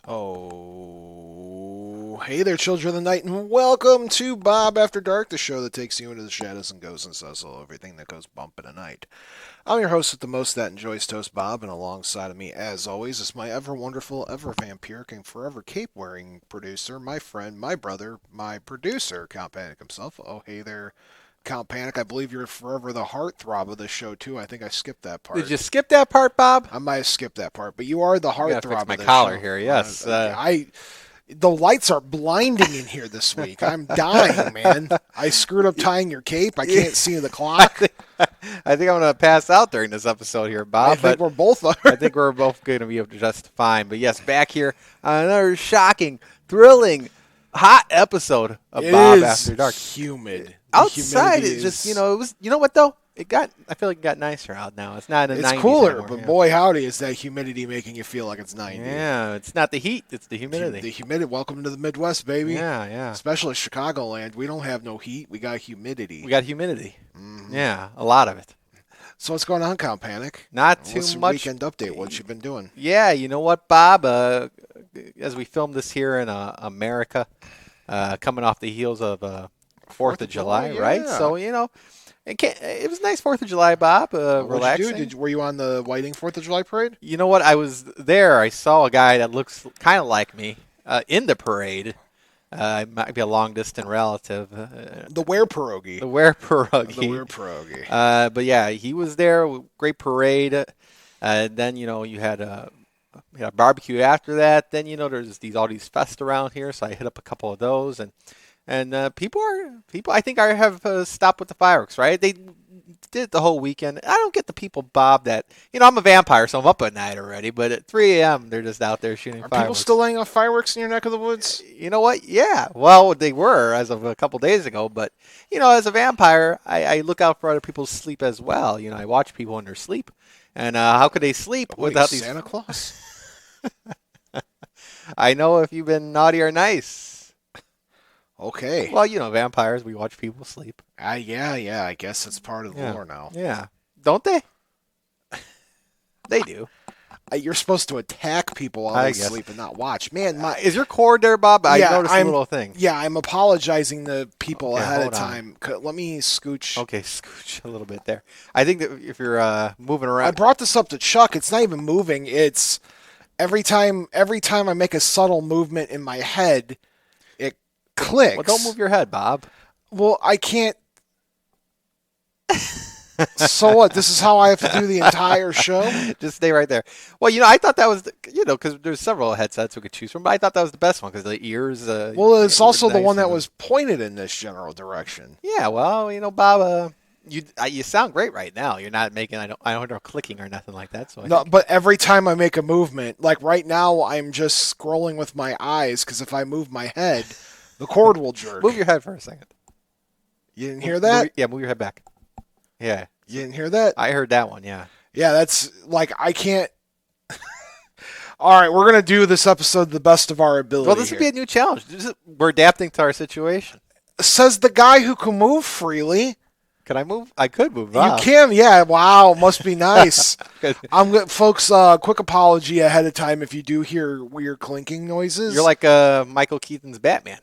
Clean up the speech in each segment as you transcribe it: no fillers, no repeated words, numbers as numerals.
Oh, hey there, children of the night, and welcome to Bob After Dark, the show that takes you into the shadows and goes and says hello, everything that goes bump in the night. I'm your host with the most that enjoys toast, Bob, and alongside of me, as always, is my ever wonderful, ever vampiric, and forever cape-wearing producer, my friend, my brother, my producer, Count Panic himself. Oh, hey there, Count Panic. I believe you're forever the heartthrob of the show, too. I think I skipped that part. Did you skip that part, Bob? I might have skipped that part, but you are the heartthrob of the show. I gotta fix my collar here, yes. The lights are blinding in here this week. I'm dying, man. I screwed up tying your cape. I can't see the clock. I think I'm going to pass out during this episode here, Bob. I think we're both. I think we're both going to be just fine. But yes, back here on another shocking, thrilling, hot episode of Bob After Dark. Humid. Outside, it's just, it was, you know what, though? I feel like it got nicer out now. It's not in the 90s. It's cooler, anymore, but boy, howdy, is that humidity making you feel like it's 90. Yeah, it's not the heat, it's the humidity. The humidity. Welcome to the Midwest, baby. Yeah. Especially Chicagoland. We don't have no heat. We got humidity. Mm-hmm. Yeah, a lot of it. So what's going on, Count Panic? Not too What's much. Weekend update. What you been doing? Yeah, you know what, Bob? As we filmed this here in America, coming off the heels of 4th of July, yeah. right? So, it was a nice 4th of July, Bob. Relaxing. What did you do? Were you on the Whiting 4th of July parade? You know what? I was there. I saw a guy that looks kind of like me in the parade. It might be a long-distance relative. The Ware Pierogi. The Ware Pierogi. The Ware Pierogi. But yeah, he was there. Great parade. Then, you had a barbecue after that. Then, there's all these fests around here. So I hit up a couple of those. And people I think have stopped with the fireworks, right? They did it the whole weekend. I don't get the people, Bob, that, I'm a vampire, so I'm up at night already. But at 3 a.m., they're just out there shooting fireworks. Are people still laying off fireworks in your neck of the woods? You know what? Yeah. Well, they were as of a couple days ago. But, as a vampire, I look out for other people's sleep as well. I watch people in their sleep. And how could they sleep without these... Santa Claus? I know if you've been naughty or nice. Okay. Well, vampires, we watch people sleep. Yeah. I guess it's part of the lore now. Yeah. Don't they? They do. You're supposed to attack people while they sleep and not watch. Man, is your cord there, Bob? I noticed a little thing. Yeah, I'm apologizing to people ahead of time. Let me scooch. Okay, scooch a little bit there. I think that if you're moving around. I brought this up to Chuck. It's not even moving. It's every time I make a subtle movement in my head, clicks. Well, don't move your head, Bob. Well, I can't. So what? This is how I have to do the entire show? Just stay right there. Well, I thought that was, because there's several headsets we could choose from, but I thought that was the best one because the ears. Well, it's also the one that was pointed in this general direction. Yeah, well, Bob, you sound great right now. You're not making, I don't know, clicking or nothing like that. So but every time I make a movement, like right now, I'm just scrolling with my eyes because if I move my head, the cord will jerk. Move your head for a second. You didn't hear that? Move your head back. Yeah. You didn't hear that? I heard that one, yeah. Yeah, that's like I can't. All right, we're going to do this episode the best of our ability. Well, this would be a new challenge. We're adapting to our situation. Says the guy who can move freely. Can I move? I could move. You can, yeah. Wow, must be nice. Folks, quick apology ahead of time if you do hear weird clinking noises. You're like Michael Keaton's Batman.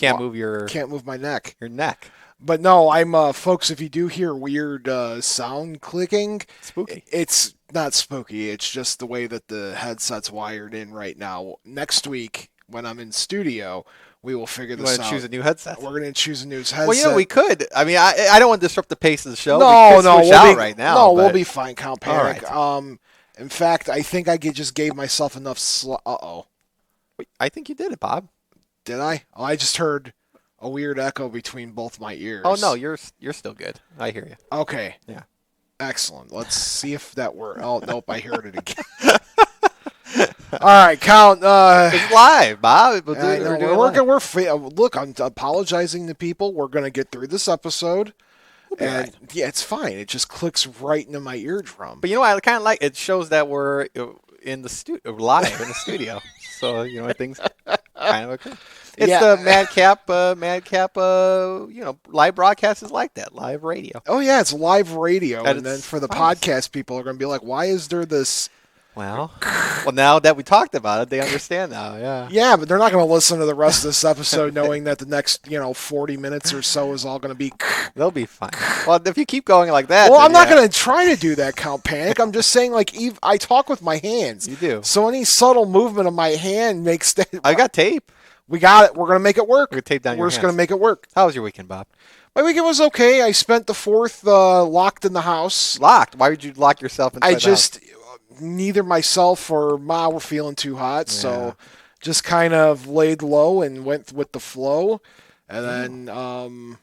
You can't move my neck. Your neck. But no, I'm folks. If you do hear weird sound clicking, spooky. It's not spooky. It's just the way that the headset's wired in right now. Next week, when I'm in studio, we will figure this out. We're going to choose a new headset. We're going to choose a new headset. Well, we could. I mean, I don't want to disrupt the pace of the show. We'll be fine. Count Panic. Right. In fact, I think I just gave myself enough. Wait, I think you did it, Bob. Did I? Oh, I just heard a weird echo between both my ears. Oh no, you're still good. I hear you. Okay. Yeah. Excellent. Let's see if that works. Oh nope, I heard it again. All right, Count. It's live, Bob. Look, I'm apologizing to people. We're going to get through this episode. And yeah, it's fine. It just clicks right into my eardrum. But I kind of like it. Shows that we're in the studio, live in the studio. So things kind of occur. It's the Madcap, live broadcast is like that, live radio. Oh yeah, it's live radio, and then for the podcast people are going to be like, why is there this Well, now that we talked about it, they understand now. Yeah. Yeah, but they're not going to listen to the rest of this episode knowing that the next, 40 minutes or so is all going to be. They'll be fine. Well, if you keep going like that, Well, then I'm not yeah, going to try to do that, Count Panic. I'm just saying, like, I talk with my hands. you do. So any subtle movement of my hand makes that. I got tape. We got it. We're going to make it work. We tape down We're your just going hands. to make it work. How was your weekend, Bob? My weekend was okay. I spent the 4th locked in the house. Locked. Why would you lock yourself inside I the just, neither myself or Ma were feeling too hot, house? so just kind of laid low and went with the flow. And then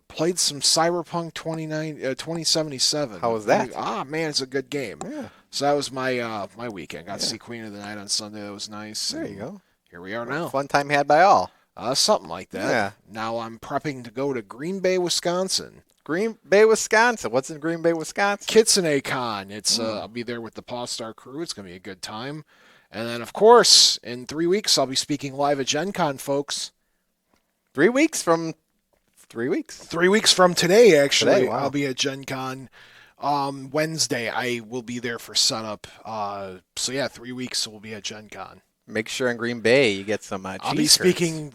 played some Cyberpunk 2077. How was that? Man, it's a good game. Yeah. So that was my weekend. Got to see Queen of the Night on Sunday. That was nice. There And you go. Here we are now. Fun time had by all. Something like that. Yeah. Now I'm prepping to go to Green Bay, Wisconsin. Green Bay, Wisconsin. What's in Green Bay, Wisconsin? Kitsune Con. It's I'll be there with the Paw Star crew. It's gonna be a good time. And then of course, in 3 weeks I'll be speaking live at Gen Con, folks. 3 weeks from 3 weeks. 3 weeks from today, actually, Today, wow. I'll be at Gen Con. Wednesday I will be there for setup. So yeah, 3 weeks we'll be at Gen Con. Make sure in Green Bay you get some cheese I'll be curds. speaking.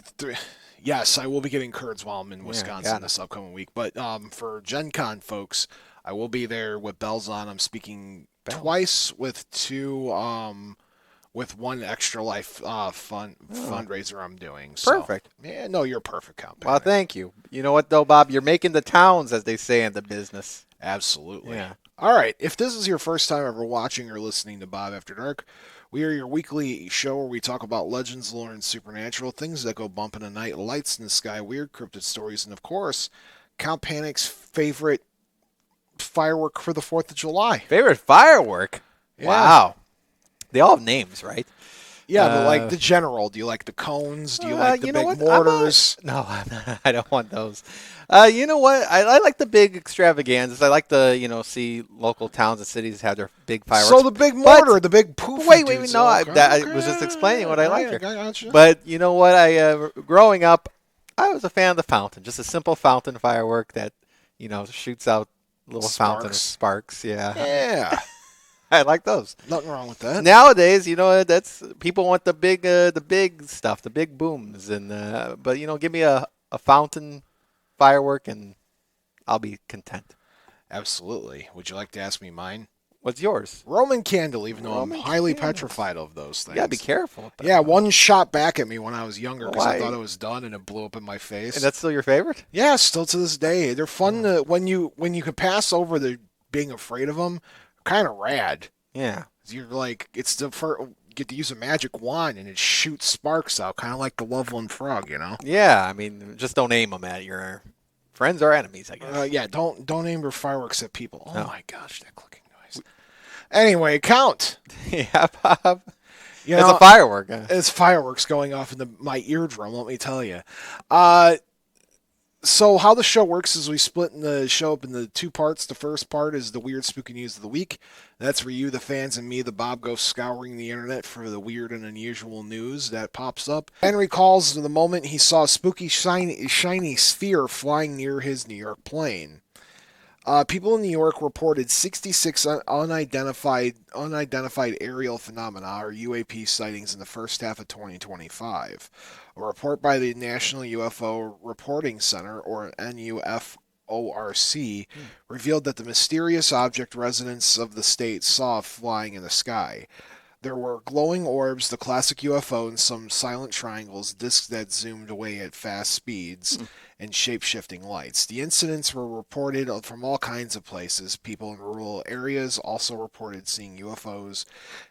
Yes, I will be getting curds while I'm in Wisconsin got it. this upcoming week. But for Gen Con, folks, I will be there with bells on. I'm speaking twice with with one Extra Life fundraiser I'm doing. So, Perfect. Yeah, no, you're perfect, Count Well, Panic. thank you. You know what, though, Bob? You're making the towns, as they say in the business. Absolutely. Yeah. All right. If this is your first time ever watching or listening to Bob After Dark, we are your weekly show where we talk about legends, lore, and supernatural, things that go bump in the night, lights in the sky, weird cryptid stories, and of course, Count Panic's favorite firework for the 4th of July. Favorite firework? Yeah. Wow. They all have names, right? Yeah, but like the general. Do you like the cones? Do you like the you know big what? mortars? No, I'm not, I don't want those. You know what? I like the big extravaganzas. I like to, see local towns and cities have their big fireworks. So the big mortar, the big poof. Wait, no. I was just explaining what I like here. Gotcha. But you know what? Growing up, I was a fan of the fountain. Just a simple fountain firework that, shoots out little fountain of sparks. Yeah. Yeah. I like those. Nothing wrong with that. Nowadays, that's people want the big stuff, the big booms, and but give me a fountain firework and I'll be content. Absolutely. Would you like to ask me mine? What's yours? Roman candle, even though I'm Roman highly candles. petrified of those things. You gotta be careful with that. Yeah, one shot back at me when I was younger because I Why? thought it was done and it blew up in my face. And that's still your favorite? Yeah, still to this day. They're fun to, when you could pass over the being afraid of them. Kind of rad. Yeah. You're like, it's the first, get to use a magic wand and it shoots sparks out, kind of like the Loveland Frog, Yeah, I mean, just don't aim them at your friends or enemies, I guess. Yeah, don't aim your fireworks at people. Oh No. my gosh, that clicking noise. Anyway, Count. Yeah, Bob. You It's know, a firework. It's fireworks going off in my eardrum, let me tell you. So how the show works is we split the show up into 2 parts. The first part is the weird spooky news of the week. That's where you, the fans, and me, the Bob, go scouring the internet for the weird and unusual news that pops up. Henry recalls the moment he saw a spooky shiny sphere flying near his New York plane. People in New York reported 66 unidentified aerial phenomena, or UAP, sightings in the first half of 2025. A report by the National UFO Reporting Center, or NUFORC, revealed that the mysterious object residents of the state saw flying in the sky. There were glowing orbs, the classic UFO, and some silent triangles, disks that zoomed away at fast speeds, and shape-shifting lights. The incidents were reported from all kinds of places. People in rural areas also reported seeing UFOs,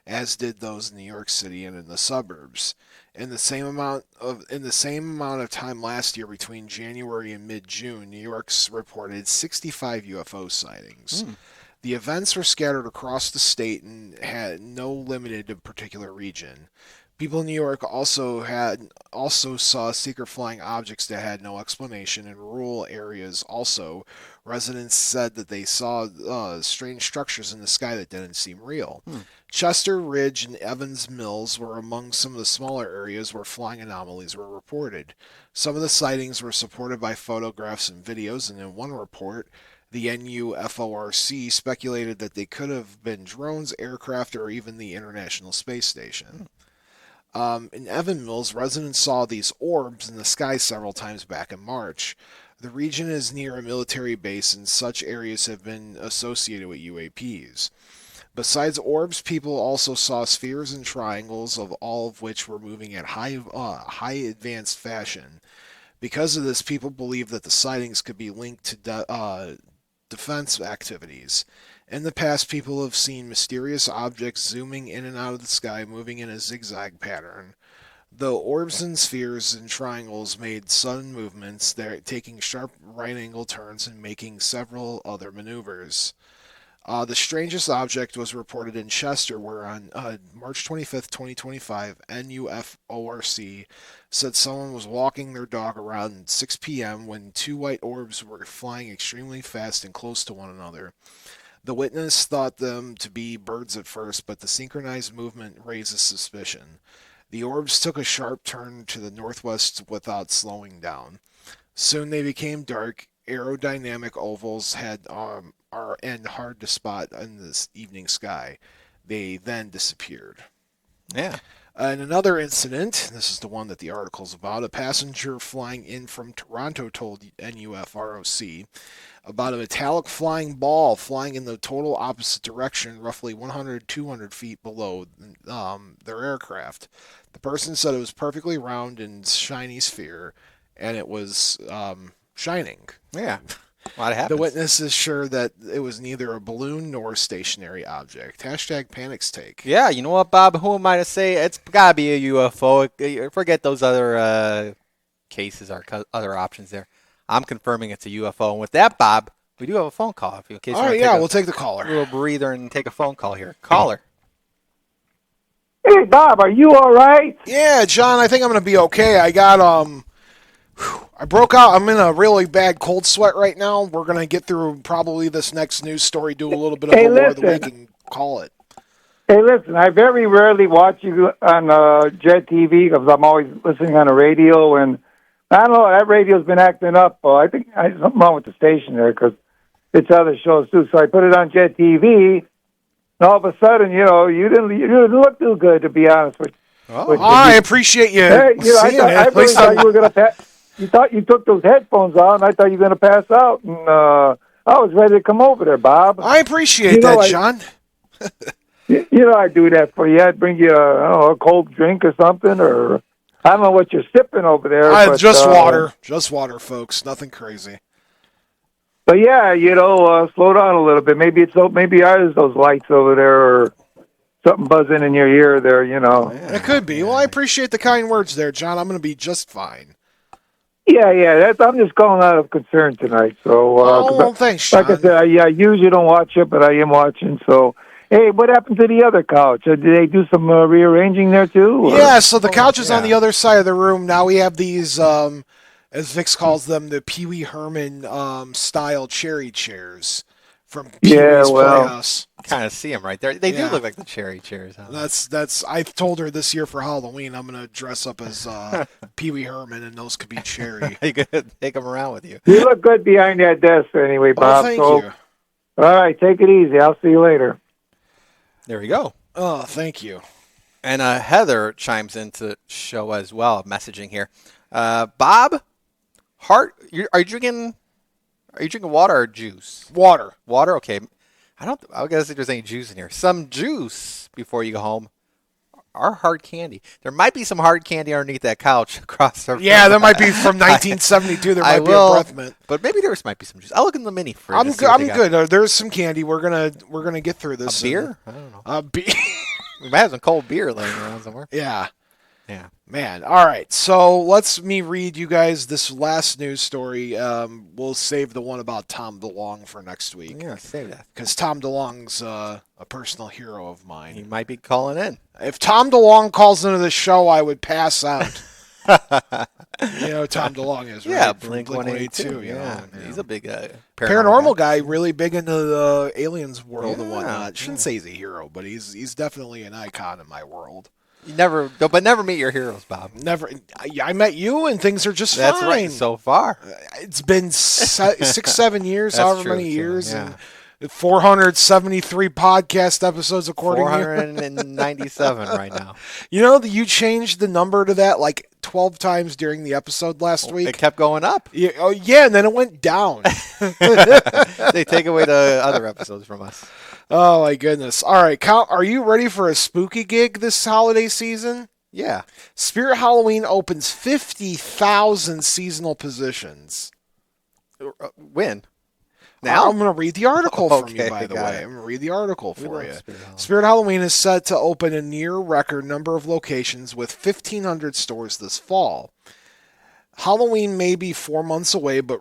as did those in New York City and in the suburbs. In the same amount of time last year, between January and mid-June, New York's reported 65 UFO sightings. The events were scattered across the state and had no limited to a particular region. People in New York also saw secret flying objects that had no explanation. In rural areas also, residents said that they saw strange structures in the sky that didn't seem real. Chester Ridge and Evans Mills were among some of the smaller areas where flying anomalies were reported. Some of the sightings were supported by photographs and videos, and in one report, The NUFORC speculated that they could have been drones, aircraft, or even the International Space Station. In Evan Mills, residents saw these orbs in the sky several times back in March. The region is near a military base, and such areas have been associated with UAPs. Besides orbs, people also saw spheres and triangles, of all of which were moving at high advanced fashion. Because of this, people believe that the sightings could be linked to defense activities. In the past, people have seen mysterious objects zooming in and out of the sky, moving in a zigzag pattern. The orbs and spheres and triangles made sudden movements, they're taking sharp right angle turns and making several other maneuvers. The strangest object was reported in Chester, where on March 25th, 2025, NUFORC said someone was walking their dog around 6 p.m. when two white orbs were flying extremely fast and close to one another. The witness thought them to be birds at first, but the synchronized movement raises suspicion. The orbs took a sharp turn to the northwest without slowing down. Soon they became dark, aerodynamic ovals are and hard to spot in this evening sky. They then disappeared. Yeah. In another incident, this is the one that the article's about, a passenger flying in from Toronto told NUFROC about a metallic flying ball flying in the total opposite direction, roughly 100-200 feet below their aircraft. The person said it was perfectly round and shiny sphere, and it was shining. Yeah. A lot happens. The witness is sure that it was neither a balloon nor a stationary object. Hashtag Panic's take. Yeah, you know what, Bob? Who am I to say? It's got to be a UFO. Forget those other cases or other options there. I'm confirming it's a UFO. And with that, Bob, we do have a phone call. In case All right, yeah, we'll take the caller. A little breather and take a phone call here. Caller. Hey, Bob, are you all right? Yeah, John, I think I'm going to be okay. I got, I broke out. I'm in a really bad cold sweat right now. We're going to get through probably this next news story, do a little bit of a lore of the week and call it. Hey, listen, I very rarely watch you on Jet TV because I'm always listening on the radio, and I don't know, that radio's been acting up. I think there's something wrong with the station there because it's other shows too. So I put it on Jet TV, and all of a sudden, you didn't look too good, to be honest with you. Oh, I appreciate you seeing I really thought you were going to you thought you took those headphones out, and I thought you were going to pass out, and I was ready to come over there, Bob. I appreciate that, John. I do that for you. I'd bring you a cold drink or something, or I don't know what you're sipping over there. Just water. Just water, folks. Nothing crazy. But yeah, slow down a little bit. Maybe ours those lights over there, or something buzzing in your ear there. It could be. Well, I appreciate the kind words there, John. I'm going to be just fine. Yeah. I'm just calling out of concern tonight. So, thanks, John. Like I said, I usually don't watch it, but I am watching. So, hey, what happened to the other couch? Did they do some rearranging there too? Or? Yeah. So the couch is on the other side of the room. Now we have these, as Vix calls them, the Pee Wee Herman style cherry chairs from Pee Wee's Playhouse. Kind of see them right there. They do look like the cherry chairs. Huh? That's. I told her this year for Halloween I'm gonna dress up as Pee Wee Herman, and those could be cherry. You could take them around with you. You look good behind that desk, anyway, Bob. Thank you. All right, take it easy. I'll see you later. There we go. Oh, thank you. And Heather chimes into the show as well, messaging here. Bob, are you drinking water or juice? Water. Water. Okay. I guess if there's any juice in here. Some juice before you go home. Or hard candy. There might be some hard candy underneath that couch across the. Yeah, there might be from 1972. There might be a breath mint. But maybe there might be some juice. I'll look in the mini fridge. I'm good. There's some candy. We're gonna get through this. A beer? I don't know. A beer. We might have some cold beer laying around somewhere. Yeah. Yeah. Man. All right. So let's me read you guys this last news story. We'll save the one about Tom DeLonge for next week. Yeah, save that. Because Tom DeLonge's a personal hero of mine. He might be calling in. If Tom DeLonge calls into the show, I would pass out. You know who Tom DeLonge is, right? Yeah, Blink-182. Yeah, he's a big paranormal guy, really big into the aliens world and whatnot. Shouldn't say he's a hero, but he's definitely an icon in my world. But never meet your heroes, Bob. Never. I met you, and things are just That's fine. right. So far, It's been 6-7 years, That's however true, many too, years, yeah. and 473 podcast episodes according to 497 right now. you. You know that you changed the number to that like 12 times during the episode last It week. kept going up. Yeah, oh yeah, and then it went down. They take away the other episodes from us. Oh my goodness! All right, Cal, are you ready for a spooky gig this holiday season? Yeah. Spirit Halloween opens 50,000 seasonal positions. When? Now? I'm going to read the article from you, Okay, by the got way. it. I'm going to read the article We for love you. Spirit Halloween. Spirit Halloween is set to open a near record number of locations with 1,500 stores this fall. Halloween may be 4 months away, but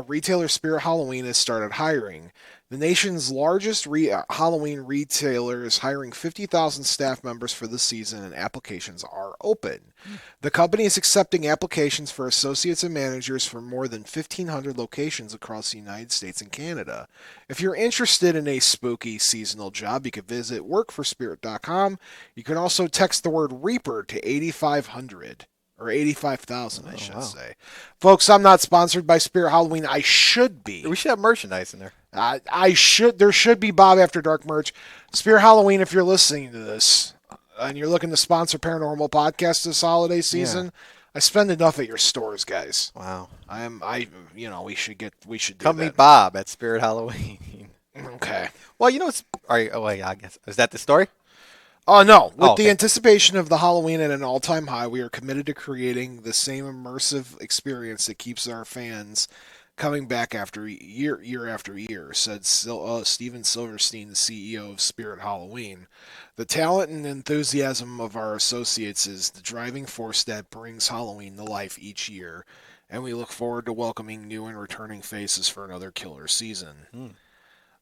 retailer Spirit Halloween has started hiring. The nation's largest Halloween retailer is hiring 50,000 staff members for the season, and applications are open. The company is accepting applications for associates and managers for more than 1,500 locations across the United States and Canada. If you're interested in a spooky seasonal job, you can visit workforspirit.com. You can also text the word Reaper to 8,500. Or 85,000, I should say. Folks, I'm not sponsored by Spirit Halloween. I should be. We should have merchandise in there. I should. There should be Bob After Dark merch. Spirit Halloween, if you're listening to this and you're looking to sponsor Paranormal Podcast this holiday season, I spend enough at your stores, guys. Wow. We should do Come that. meet Bob at Spirit Halloween. Okay. Well, it's. All right. Oh, yeah, I guess. Is that the story? Oh, no. With okay. the anticipation of the Halloween at an all-time high, we are committed to creating the same immersive experience that keeps our fans coming back year after year, said Steven Silverstein, the CEO of Spirit Halloween. The talent and enthusiasm of our associates is the driving force that brings Halloween to life each year, and we look forward to welcoming new and returning faces for another killer season.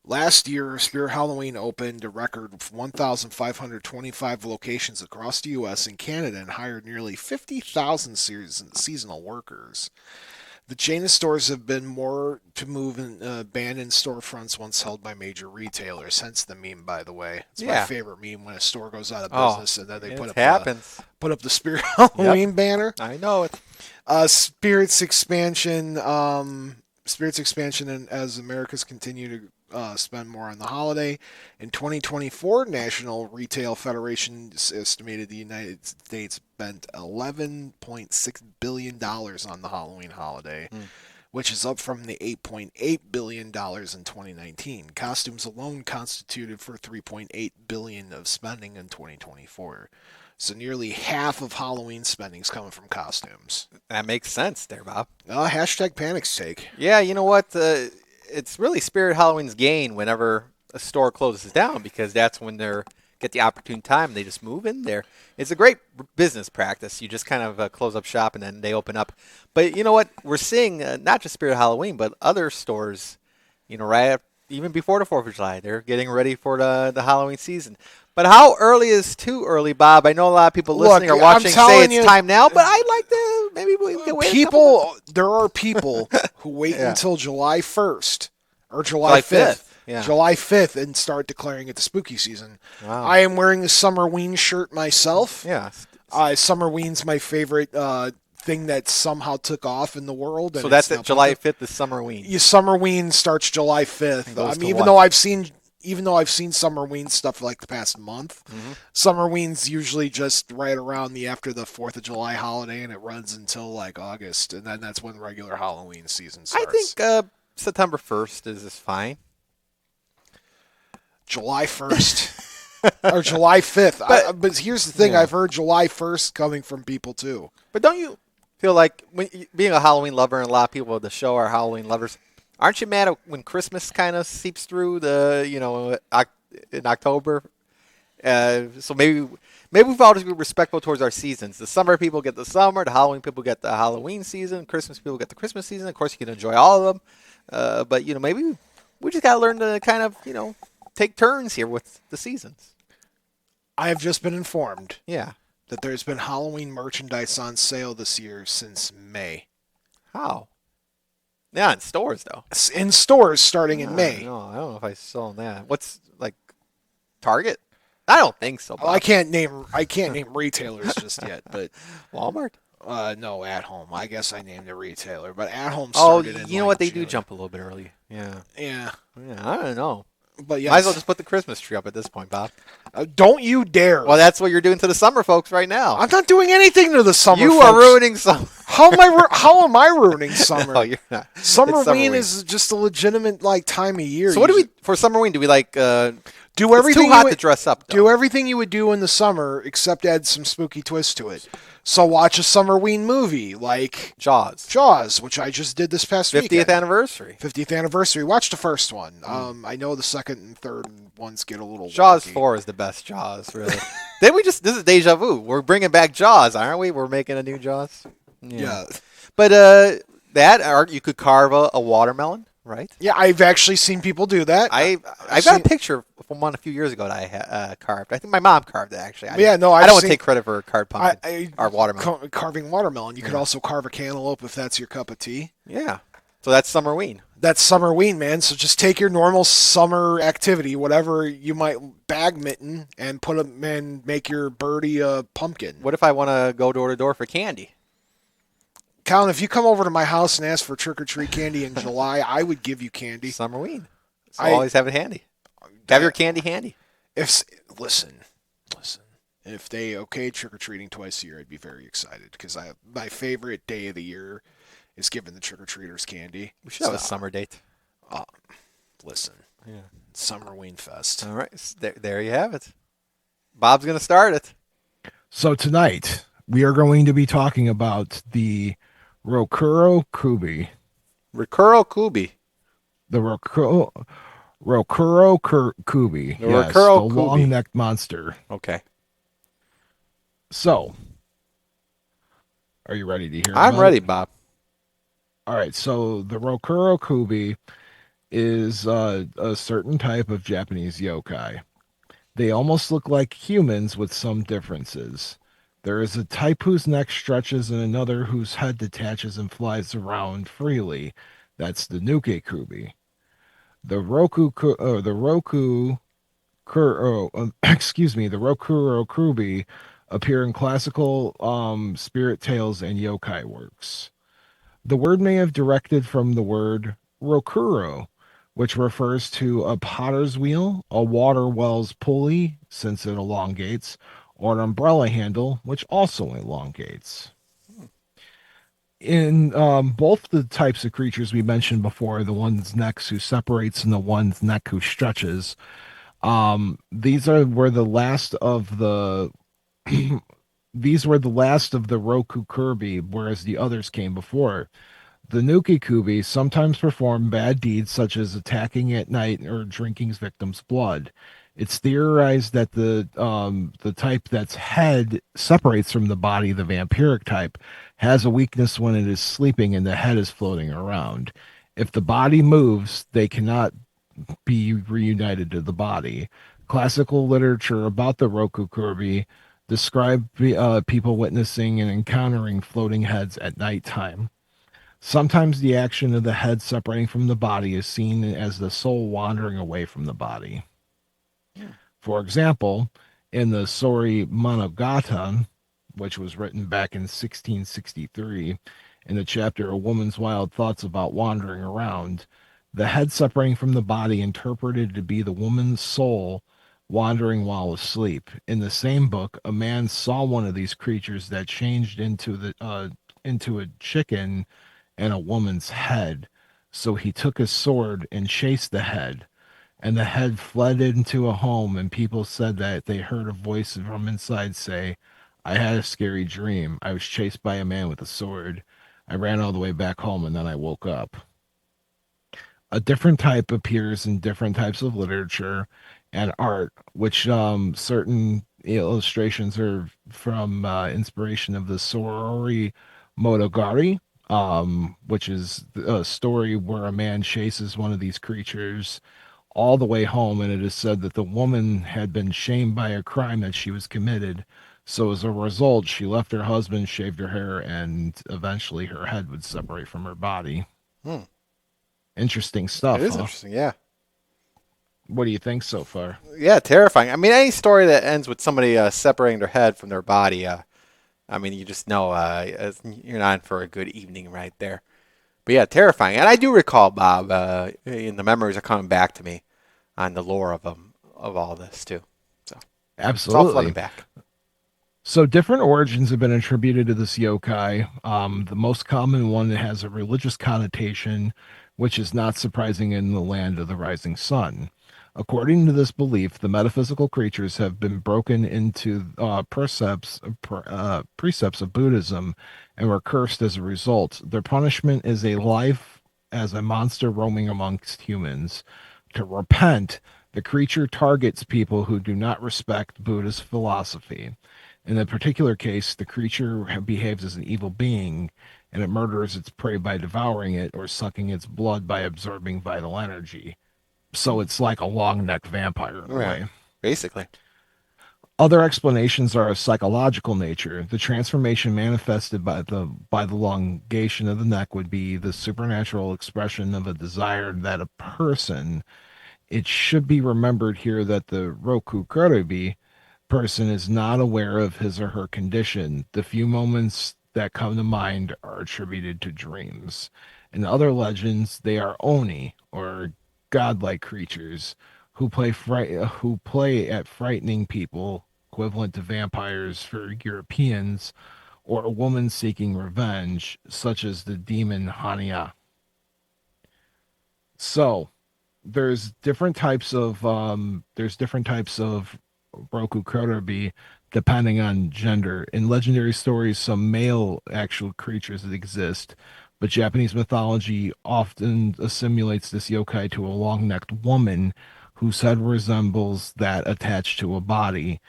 Last year, Spirit Halloween opened a record 1,525 locations across the U.S. and Canada and hired nearly 50,000 seasonal workers. The chain of stores have been more to move in abandoned storefronts once held by major retailers. Hence the meme, by the way. It's my favorite meme when a store goes out of business and then they put up the Spirit Halloween banner. I know it. Spirit's expansion, and as Americans continue to spend more on the holiday. In 2024, National Retail Federation estimated the United States spent $11.6 billion on the Halloween holiday, which is up from the $8.8 billion in 2019. Costumes alone constituted for $3.8 billion of spending in 2024. So nearly half of Halloween spending is coming from costumes. That makes sense there, Bob. Hashtag panics take. Yeah, you know what? It's really Spirit Halloween's gain whenever a store closes down, because that's when they get the opportune time. They just move in there. It's a great business practice. You just kind of close up shop and then they open up. But you know what? We're seeing not just Spirit Halloween, but other stores, even before the 4th of July, they're getting ready for the Halloween season. But how early is too early, Bob? I know a lot of people listening or watching say it's time now, but I'd like to maybe we can wait. There are people who wait until July 1st or July 5th. Yeah. July 5th and start declaring it the spooky season. Wow. I am wearing a Summerween shirt myself. Yeah. Summerween's my favorite thing that somehow took off in the world. So that's it. July 5th is Summerween. Summerween starts July 5th. Even though I've seen Summerween stuff like the past month, Summerween's usually just right around after the 4th of July holiday, and it runs until like August, and then that's when regular Halloween season starts. I think September 1st is fine. July 1st or July 5th. But here's the thing. I've heard July 1st coming from people too. But don't you feel like, being a Halloween lover, and a lot of people at the show are Halloween lovers, aren't you mad when Christmas kind of seeps through in October? So maybe we've all just been respectful towards our seasons. The summer people get the summer, the Halloween people get the Halloween season, Christmas people get the Christmas season. Of course, you can enjoy all of them. But maybe we just got to learn to kind of take turns here with the seasons. I have just been informed. Yeah. That there's been Halloween merchandise on sale this year since May. How? Yeah, in stores though. In stores starting in May. No, I don't know if I saw that. What's like Target? I don't think so, Bob. Well, I can't name retailers just yet, but Walmart. no, At Home. I guess I named a retailer, but At Home Oh, started in you know like what? They do June. jump a little bit early. Yeah. Yeah, I don't know. but Might as well yes. just put the Christmas tree up at this point, Bob. Don't you dare. Well, that's what you're doing to the summer folks right now. I'm not doing anything to the summer. You folks. are ruining summer. How am I ruining summer? No, you're not. It's Summerween is just a legitimate time of year. So what do we for Summerween? Do we like? do everything? It's too hot to dress up. Though. Do everything you would do in the summer, except add some spooky twist to it. So watch a Summerween movie like Jaws, which I just did this past 50th weekend. anniversary. 50th anniversary. Watch the first one. I know the second and third ones get a little Jaws wonky. 4 is the best Jaws, really. This is deja vu. We're bringing back Jaws, aren't we? We're making a new Jaws. Yeah. But you could carve a watermelon, right? Yeah, I've actually seen people do that. I've got a picture from one a few years ago that I carved. I think my mom carved it, actually. I don't want to take credit for carved pumpkin or watermelon. Carving watermelon. You could also carve a cantaloupe if that's your cup of tea. Yeah. So that's Summerween. That's Summerween, man. So just take your normal summer activity, whatever you might badminton, and put them and make your birdie a pumpkin. What if I want to go door to door for candy? Colin, if you come over to my house and ask for trick-or-treat candy in July, I would give you candy. Summerween. So always have it handy. Have your candy handy. Listen. If they trick-or-treating twice a year, I'd be very excited because my favorite day of the year is giving the trick-or-treaters candy. We should have a summer date. Listen. Yeah. Summerween Fest. All right. There you have it. Bob's going to start it. So tonight, we are going to be talking about the Rokurokubi. Rokurokubi. The Rokurokubi. The Yes, Rokurokubi. the long necked monster. Okay. So, are you ready to hear I'm about ready, it? Bob. All right, so the Rokurokubi is a certain type of Japanese yokai. They almost look like humans with some differences. There is a type whose neck stretches and another whose head detaches and flies around freely. That's the Nuke-kubi. The Rokurokubi appear in classical spirit tales and yokai works. The word may have directed from the word Rokuro, which refers to a potter's wheel, a water well's pulley, since it elongates, or an umbrella handle, which also elongates. In both the types of creatures we mentioned before, the one's neck who separates and the one's neck who stretches, were the last of the Rokurokubi, whereas the others came before. The Nuke-kubi sometimes perform bad deeds such as attacking at night or drinking victims' blood. It's theorized that the type that's head separates from the body, the vampiric type, has a weakness when it is sleeping and the head is floating around. If the body moves, they cannot be reunited to the body. Classical literature about the Rokurokubi describe people witnessing and encountering floating heads at nighttime. Sometimes the action of the head separating from the body is seen as the soul wandering away from the body. For example, in the Sori Monogatari, which was written back in 1663, in the chapter A Woman's Wild Thoughts About Wandering Around, the head separating from the body interpreted to be the woman's soul wandering while asleep. In the same book, a man saw one of these creatures that changed into a chicken and a woman's head. So he took his sword and chased the head, and the head fled into a home, and people said that they heard a voice from inside say, "I had a scary dream. I was chased by a man with a sword. I ran all the way back home, and then I woke up." A different type appears in different types of literature and art, which certain illustrations are from inspiration of the Sorori Monogatari, which is a story where a man chases one of these creatures all the way home, and it is said that the woman had been shamed by a crime that she was committed. So as a result, she left her husband, shaved her hair, and eventually her head would separate from her body. Interesting stuff. It is huh? interesting, yeah. What do you think so far? Yeah, terrifying. I mean, any story that ends with somebody separating their head from their body, I mean, you just know you're not in for a good evening right there. But yeah, terrifying. And I do recall, Bob, and the memories are coming back to me on the lore of all this too. So it's all flooding Absolutely. back. So different origins have been attributed to this yokai. The most common one has a religious connotation, which is not surprising in the land of the rising sun. According to this belief, the metaphysical creatures have been broken into precepts of Buddhism and were cursed as a result. Their punishment is a life as a monster roaming amongst humans. To repent, the creature targets people who do not respect Buddhist philosophy. In a particular case, the creature behaves as an evil being, and it murders its prey by devouring it or sucking its blood by absorbing vital energy. So it's like a long necked vampire in a Yeah, way. basically. Other explanations are of psychological nature. The transformation manifested by the elongation of the neck would be the supernatural expression of a desire that a person. It should be remembered here that the Rokurokubi person is not aware of his or her condition. The few moments that come to mind are attributed to dreams. In other legends, they are oni, or godlike creatures, who play at frightening people, equivalent to vampires for Europeans, or a woman seeking revenge, such as the demon Hania. So, there's different types of Roku Kotobi depending on gender. In legendary stories, some male actual creatures that exist, but Japanese mythology often assimilates this yokai to a long-necked woman whose head resembles that attached to a body.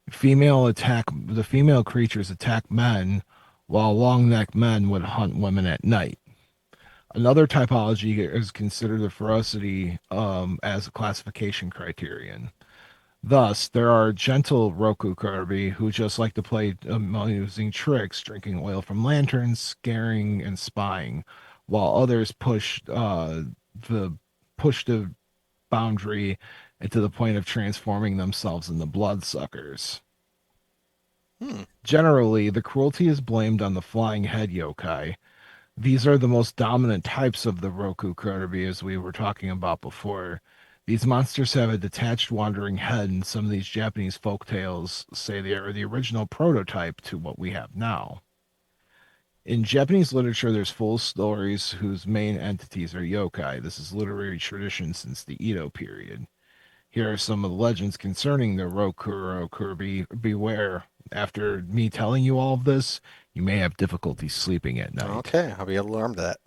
The female creatures attack men, while long-necked men would hunt women at night. Another typology is considered the ferocity as a classification criterion. Thus, there are gentle Roku Kirby who just like to play amusing tricks, drinking oil from lanterns, scaring, and spying, while others the push the boundary to the point of transforming themselves into bloodsuckers. Hmm. Generally, the cruelty is blamed on the flying head yokai. These are the most dominant types of the Roku Kotobi, as we were talking about before. These monsters have a detached, wandering head, and some of these Japanese folk tales say they are the original prototype to what we have now. In Japanese literature, there's full stories whose main entities are yokai. This is literary tradition since the Edo period. Here are some of the legends concerning the Rokurokubi. Beware. After me telling you all of this, you may have difficulty sleeping at night. Okay, I'll be alarmed at that.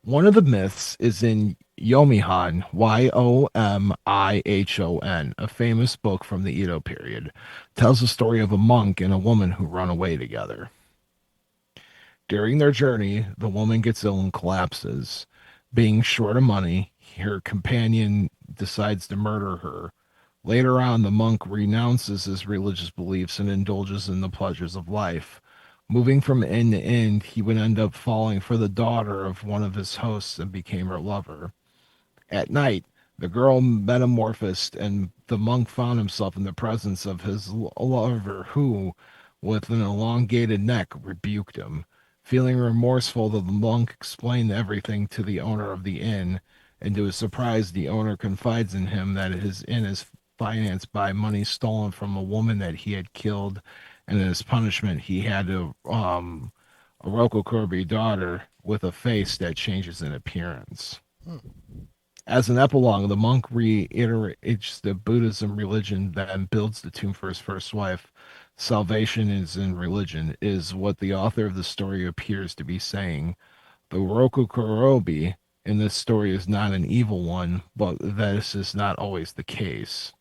One of the myths is in Yomihon, Yomihon, a famous book from the Edo period. Tells the story of a monk and a woman who run away together. During their journey, the woman gets ill and collapses. Being short of money, her companion decides to murder her. Later on, the monk renounces his religious beliefs and indulges in the pleasures of life. Moving from end to end, he would end up falling for the daughter of one of his hosts and became her lover. At night, the girl metamorphosed, and the monk found himself in the presence of his lover, who, with an elongated neck, rebuked him. Feeling remorseful, the monk explained everything to the owner of the inn, and to his surprise, the owner confides in him that his inn is financed by money stolen from a woman that he had killed, and as punishment, he had a Rokurokubi daughter with a face that changes in appearance. Hmm. As an epilogue, the monk reiterates the Buddhism religion that builds the tomb for his first wife. Salvation is in religion, is what the author of the story appears to be saying. The Rokurokubi in this story is not an evil one, but this is not always the case.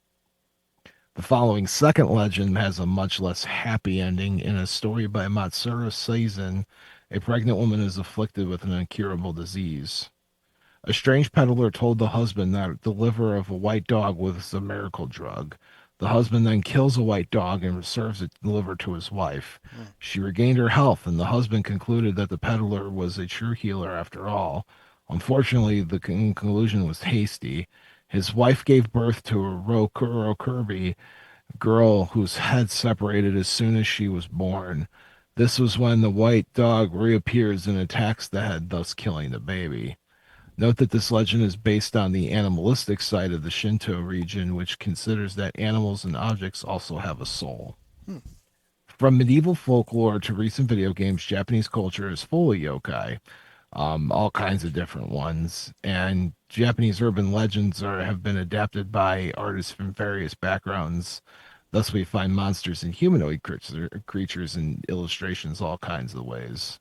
The following second legend has a much less happy ending. In a story by Matsuru Seizun, a pregnant woman is afflicted with an incurable disease. A strange peddler told the husband that the liver of a white dog was a miracle drug. The husband then kills a white dog and serves the liver to his wife. Hmm. She regained her health, and the husband concluded that the peddler was a true healer after all. Unfortunately, the conclusion was hasty. His wife gave birth to a Rokurokubi girl whose head separated as soon as she was born. This was when the white dog reappears and attacks the head, thus killing the baby. Note that this legend is based on the animalistic side of the Shinto region, which considers that animals and objects also have a soul. Hmm. From medieval folklore to recent video games, Japanese culture is full of yokai, all kinds of different ones. And Japanese urban legends have been adapted by artists from various backgrounds. Thus, we find monsters and humanoid creatures and illustrations all kinds of ways.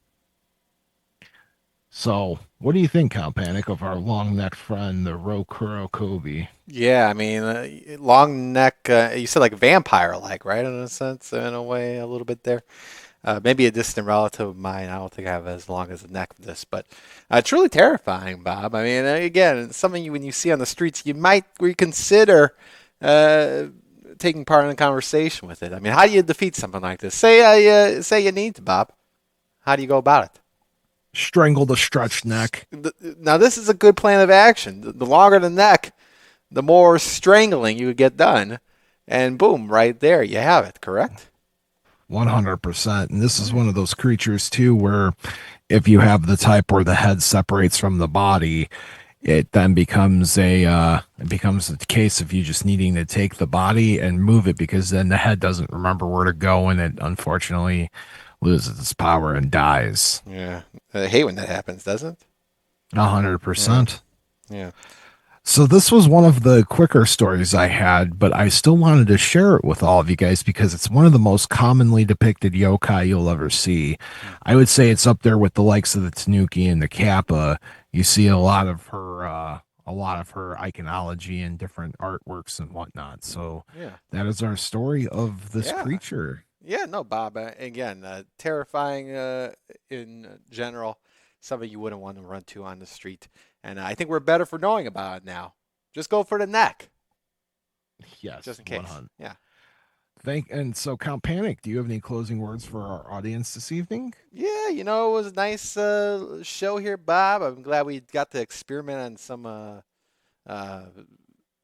So, what do you think, Count Panic, of our long-necked friend, the Rokurokubi? Yeah, I mean, long neck. You said like vampire-like, right? In a sense, in a way, a little bit there. Maybe a distant relative of mine. I don't think I have as long as a neck for this, but truly terrifying, Bob. I mean, again, it's something when you see on the streets, you might reconsider uh, taking part in a conversation with it. I mean, how do you defeat something like this? Say you need to, Bob. How do you go about it? Strangle the stretched neck. Now, this is a good plan of action. The longer the neck, the more strangling you would get done, and boom, right there, you have it. Correct? 100%. And this is one of those creatures, too, where if you have the type where the head separates from the body, it then becomes it becomes a case of you just needing to take the body and move it, because then the head doesn't remember where to go, and it unfortunately loses its power and dies. Yeah. I hate when that happens, doesn't it? 100%. Yeah. So this was one of the quicker stories I had, but I still wanted to share it with all of you guys because it's one of the most commonly depicted yokai you'll ever see. I would say it's up there with the likes of the Tanuki and the Kappa. You see a lot of her iconology and different artworks and whatnot. So Yeah. that is our story of this Yeah. creature. Yeah, no, Bob. Again, terrifying in general. Something you wouldn't want to run to on the street. And I think we're better for knowing about it now. Just go for the neck, Yes, just in case. 100. Yeah. And so Count Panic, do you have any closing words for our audience this evening? Yeah, it was a nice show here, Bob. I'm glad we got to experiment on some uh,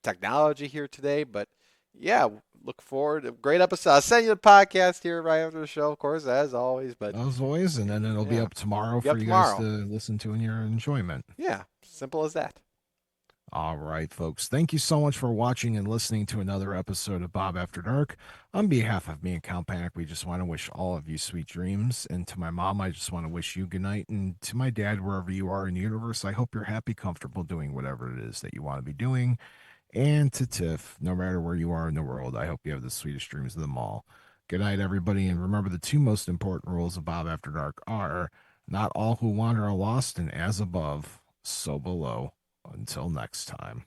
technology here today. But yeah, look forward. A great episode. I'll send you the podcast here right after the show, of course, as always. But As always, and then it'll be yeah, up tomorrow be for up you guys tomorrow. to listen to in your enjoyment. Yeah, simple as that. All right, folks. Thank you so much for watching and listening to another episode of Bob After Dark. On behalf of me and Count Panic, we just want to wish all of you sweet dreams. And to my mom, I just want to wish you good night. And to my dad, wherever you are in the universe, I hope you're happy, comfortable doing whatever it is that you want to be doing. And to Tiff, no matter where you are in the world, I hope you have the sweetest dreams of them all. Good night, everybody. And remember, the two most important rules of Bob After Dark are not all who wander are lost, and as above, so below. Until next time.